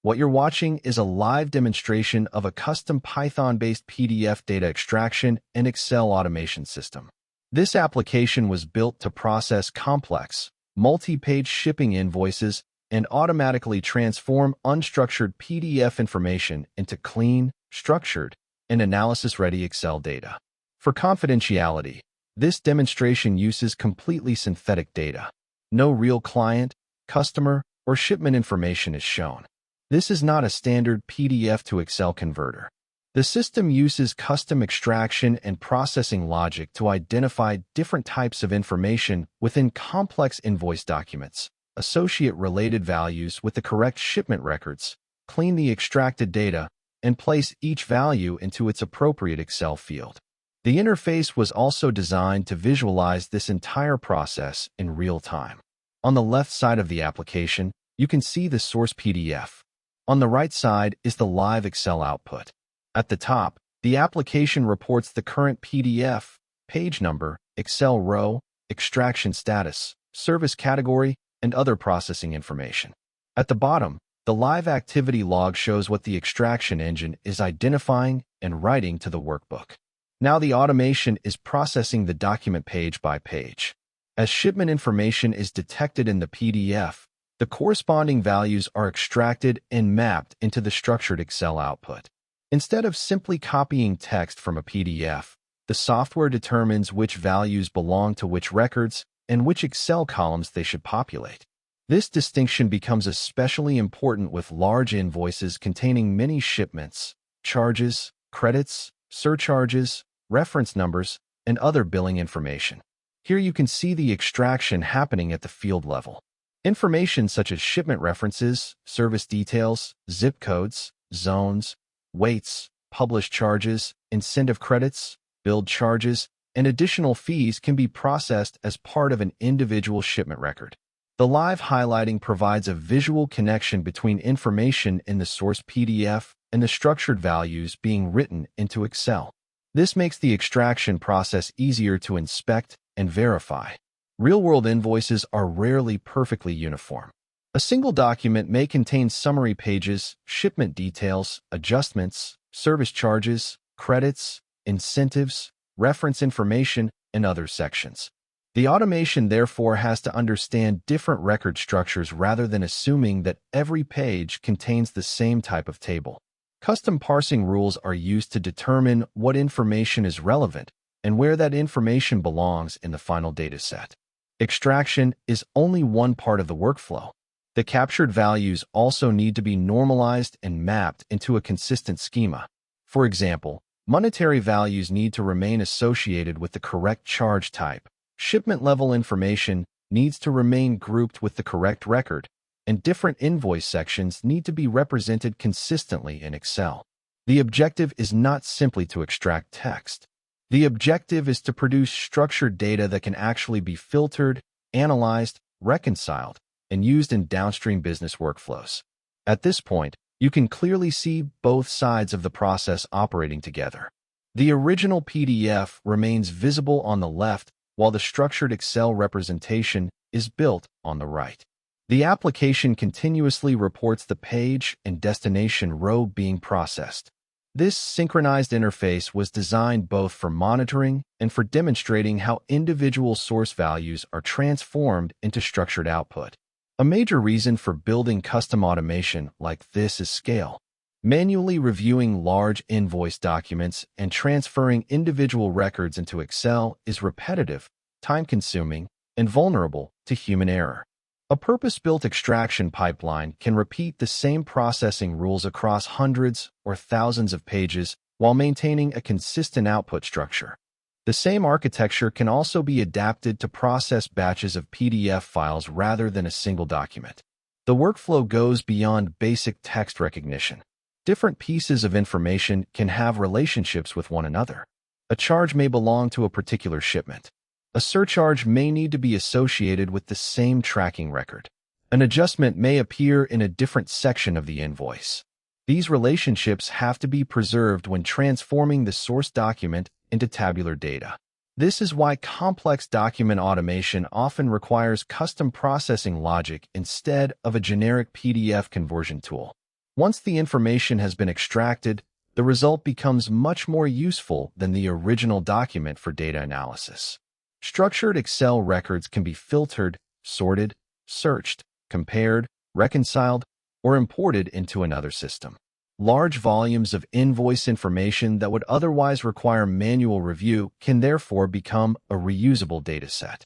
What you're watching is a live demonstration of a custom Python-based PDF data extraction and Excel automation system. This application was built to process complex, multi-page shipping invoices and automatically transform unstructured PDF information into clean, structured, and analysis-ready Excel data. For confidentiality, this demonstration uses completely synthetic data. No real client, customer, or shipment information is shown. This is not a standard PDF to Excel converter. The system uses custom extraction and processing logic to identify different types of information within complex invoice documents, associate related values with the correct shipment records, clean the extracted data, and place each value into its appropriate Excel field. The interface was also designed to visualize this entire process in real time. On the left side of the application, you can see the source PDF. On the right side is the live Excel output. At the top, the application reports the current PDF, page number, Excel row, extraction status, service category, and other processing information. At the bottom, the live activity log shows what the extraction engine is identifying and writing to the workbook. Now the automation is processing the document page by page. As shipment information is detected in the PDF, the corresponding values are extracted and mapped into the structured Excel output. Instead of simply copying text from a PDF, the software determines which values belong to which records and which Excel columns they should populate. This distinction becomes especially important with large invoices containing many shipments, charges, credits, surcharges, reference numbers, and other billing information. Here you can see the extraction happening at the field level. Information such as shipment references, service details, zip codes, zones, weights, published charges, incentive credits, billed charges, and additional fees can be processed as part of an individual shipment record. The live highlighting provides a visual connection between information in the source PDF and the structured values being written into Excel. This makes the extraction process easier to inspect and verify. Real-world invoices are rarely perfectly uniform. A single document may contain summary pages, shipment details, adjustments, service charges, credits, incentives, reference information, and other sections. The automation therefore has to understand different record structures rather than assuming that every page contains the same type of table. Custom parsing rules are used to determine what information is relevant and where that information belongs in the final dataset. Extraction is only one part of the workflow. The captured values also need to be normalized and mapped into a consistent schema. For example, monetary values need to remain associated with the correct charge type. Shipment level information needs to remain grouped with the correct record, and different invoice sections need to be represented consistently in Excel. The objective is not simply to extract text. The objective is to produce structured data that can actually be filtered, analyzed, reconciled, and used in downstream business workflows. At this point, you can clearly see both sides of the process operating together. The original PDF remains visible on the left, while the structured Excel representation is built on the right. The application continuously reports the page and destination row being processed. This synchronized interface was designed both for monitoring and for demonstrating how individual source values are transformed into structured output. A major reason for building custom automation like this is scale. Manually reviewing large invoice documents and transferring individual records into Excel is repetitive, time-consuming, and vulnerable to human error. A purpose-built extraction pipeline can repeat the same processing rules across hundreds or thousands of pages while maintaining a consistent output structure. The same architecture can also be adapted to process batches of PDF files rather than a single document. The workflow goes beyond basic text recognition. Different pieces of information can have relationships with one another. A charge may belong to a particular shipment. A surcharge may need to be associated with the same tracking record. An adjustment may appear in a different section of the invoice. These relationships have to be preserved when transforming the source document into tabular data. This is why complex document automation often requires custom processing logic instead of a generic PDF conversion tool. Once the information has been extracted, the result becomes much more useful than the original document for data analysis. Structured Excel records can be filtered, sorted, searched, compared, reconciled, or imported into another system. Large volumes of invoice information that would otherwise require manual review can therefore become a reusable dataset.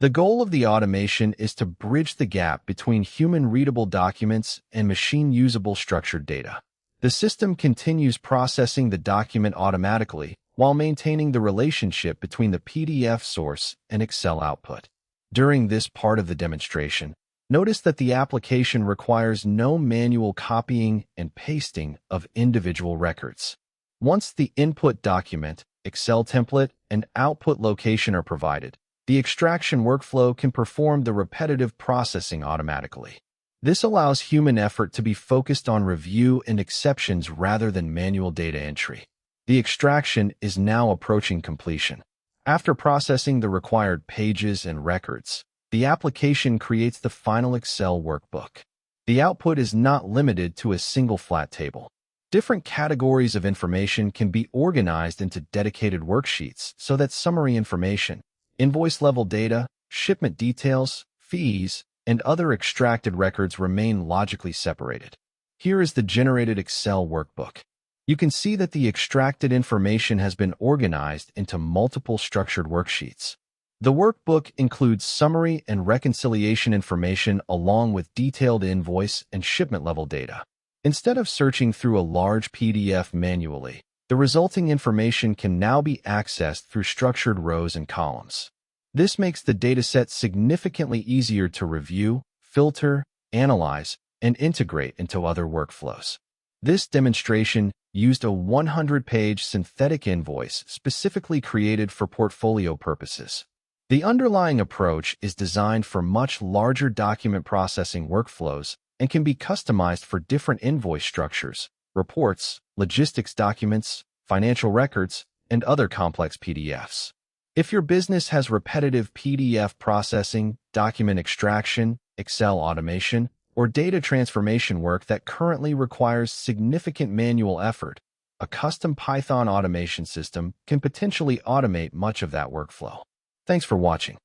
The goal of the automation is to bridge the gap between human-readable documents and machine-usable structured data. The system continues processing the document automatically while maintaining the relationship between the PDF source and Excel output. During this part of the demonstration, notice that the application requires no manual copying and pasting of individual records. Once the input document, Excel template, and output location are provided, the extraction workflow can perform the repetitive processing automatically. This allows human effort to be focused on review and exceptions rather than manual data entry. The extraction is now approaching completion. After processing the required pages and records, the application creates the final Excel workbook. The output is not limited to a single flat table. Different categories of information can be organized into dedicated worksheets so that summary information, invoice-level data, shipment details, fees, and other extracted records remain logically separated. Here is the generated Excel workbook. You can see that the extracted information has been organized into multiple structured worksheets. The workbook includes summary and reconciliation information along with detailed invoice and shipment-level data. Instead of searching through a large PDF manually, the resulting information can now be accessed through structured rows and columns. This makes the dataset significantly easier to review, filter, analyze, and integrate into other workflows. This demonstration used a 100-page synthetic invoice specifically created for portfolio purposes. The underlying approach is designed for much larger document processing workflows and can be customized for different invoice structures, reports, logistics documents, financial records, and other complex PDFs. If your business has repetitive PDF processing, document extraction, Excel automation, or data transformation work that currently requires significant manual effort, a custom Python automation system can potentially automate much of that workflow. Thanks for watching.